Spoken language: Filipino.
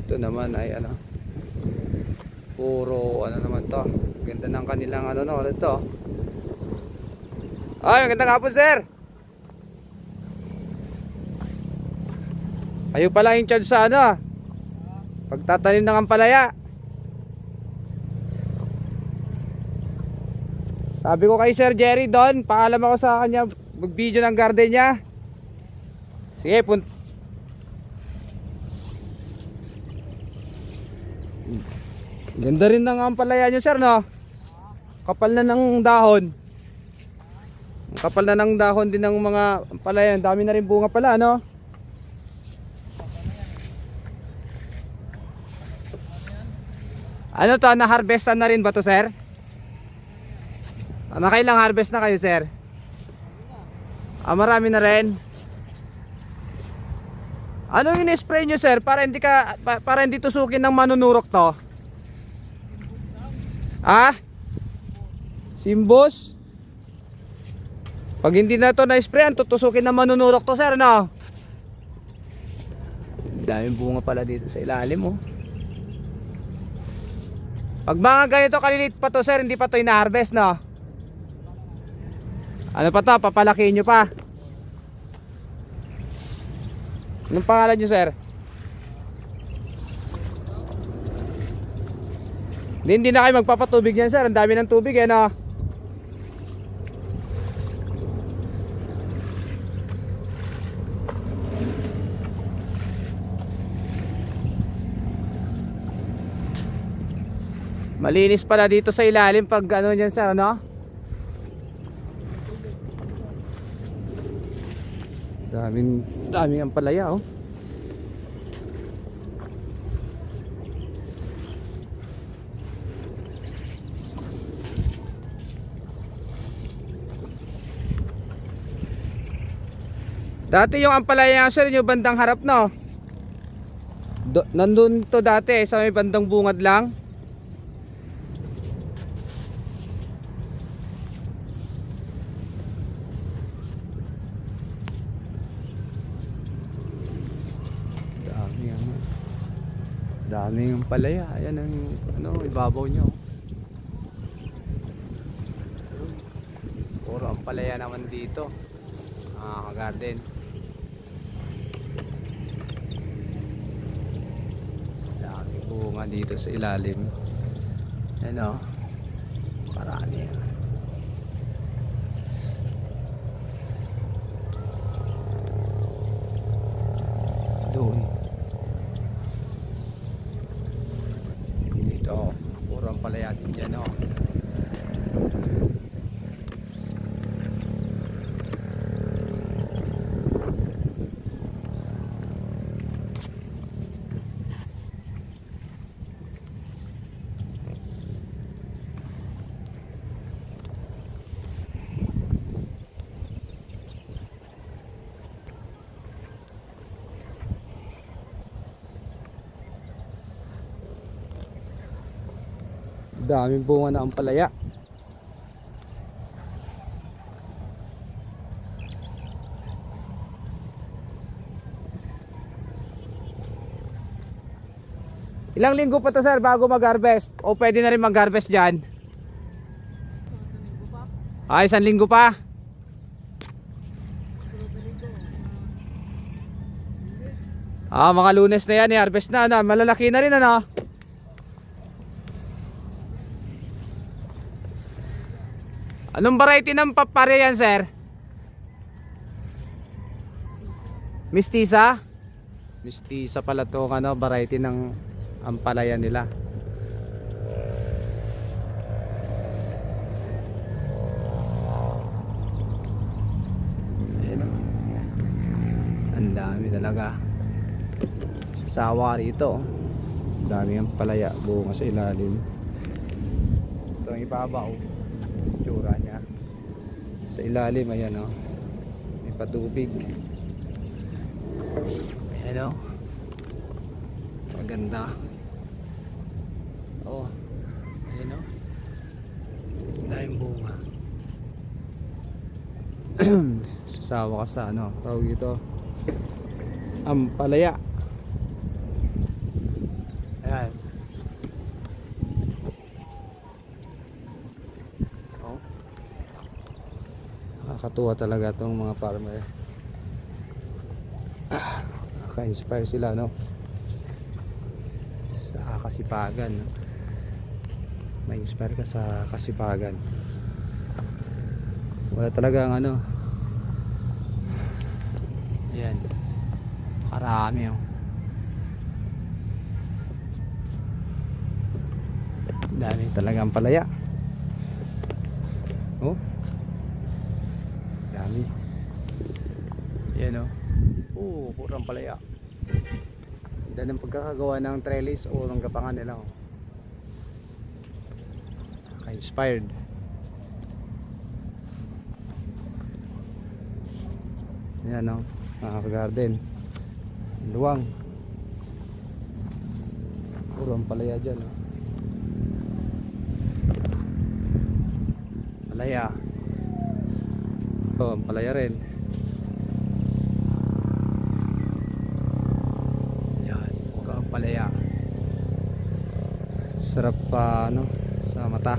Dito naman ay ano, puro ano naman to. Ganda ng kanilang ano no, ito. Ay, magandang hapon, sir. Kayo pala in charge sa ano, pagtatanim ng ampalaya. Sabi ko kay Sir Jerry doon, paalam ako sa kanya mag-video ng garden niya. Sige, ganda rin ng ampalaya nyo, sir, no? Kapal na ng dahon. Kapal na ng dahon din ng mga ampalaya. Dami na rin bunga pala, no? Ano to, na-harvestan na rin ba to, sir? Nakailang harvest na kayo, sir? Marami na rin. Ano yung in-spray nyo, sir? Para hindi tusukin ng manunurok to? Simbos? Pag hindi na to na-sprayan, tutusukin ng manunurok to, sir, no? Daming bunga pala dito sa ilalim, oh. Pag mga ganito kalilit pa to, sir, hindi pa to ina-harvest, no? Ano pa to? Papalakihin nyo pa. Anong pangalan nyo, sir? Hindi na kayo magpapatubig yan, sir. Ang dami ng tubig, eh, no? Malinis pala dito sa ilalim pag ano dyan, sir, no? Daming ampalaya, oh. Dati yung ampalaya, sir, yung bandang harap, no? Nandun to dati, sa may bandang bungad lang. Daming ampalaya. Ayan ang ano, ibabaw nyo. Puro ampalaya naman dito. Garden. Dami bunga dito sa ilalim. Ayan, oh. Marami yan. Doon. Puro ampalaya din dyan, oh. Daming bunga na ampalaya. Ilang linggo pa to, sir, bago mag-harvest? O pwede na rin mag-harvest dyan? Isang linggo pa. Mga Lunes na yan, i-harvest na, ano? Malalaki na rin, ano? Anong variety ng papare yan, sir? Mistisa? Mistisa pala to, ano, variety ng ampalaya nila. Ayan, ang dami talaga. Sasawa rito. Ang dami ampalaya, bunga sa ilalim. Ito ang ibabaw. Tsura niya sa ilalim, ayan, oh. May patubig. Ayan, oh. Maganda, oh. Ayan, oh. Dahil bunga. Sasawa ka sa ano, tawag ito, ampalaya. Nakakatuwa talaga itong mga farmer. Naka-inspire sila, no? Sa kasipagan, no? May inspire ka sa kasipagan. Wala talagang ano. Yan. Karami, oh. Dami talagang palaya. Oh. Dami. Yan, oh. Purang palaya. Ganda ng pagkakagawa ng trellis o ng gapangan nila, oh. Ka-inspired. Yan, oh. Garden. Luwang. Purang palaya dyan, oh. Palaya. Oh, palaya rin. Yan, palaya. Sarap pa ano sa mata.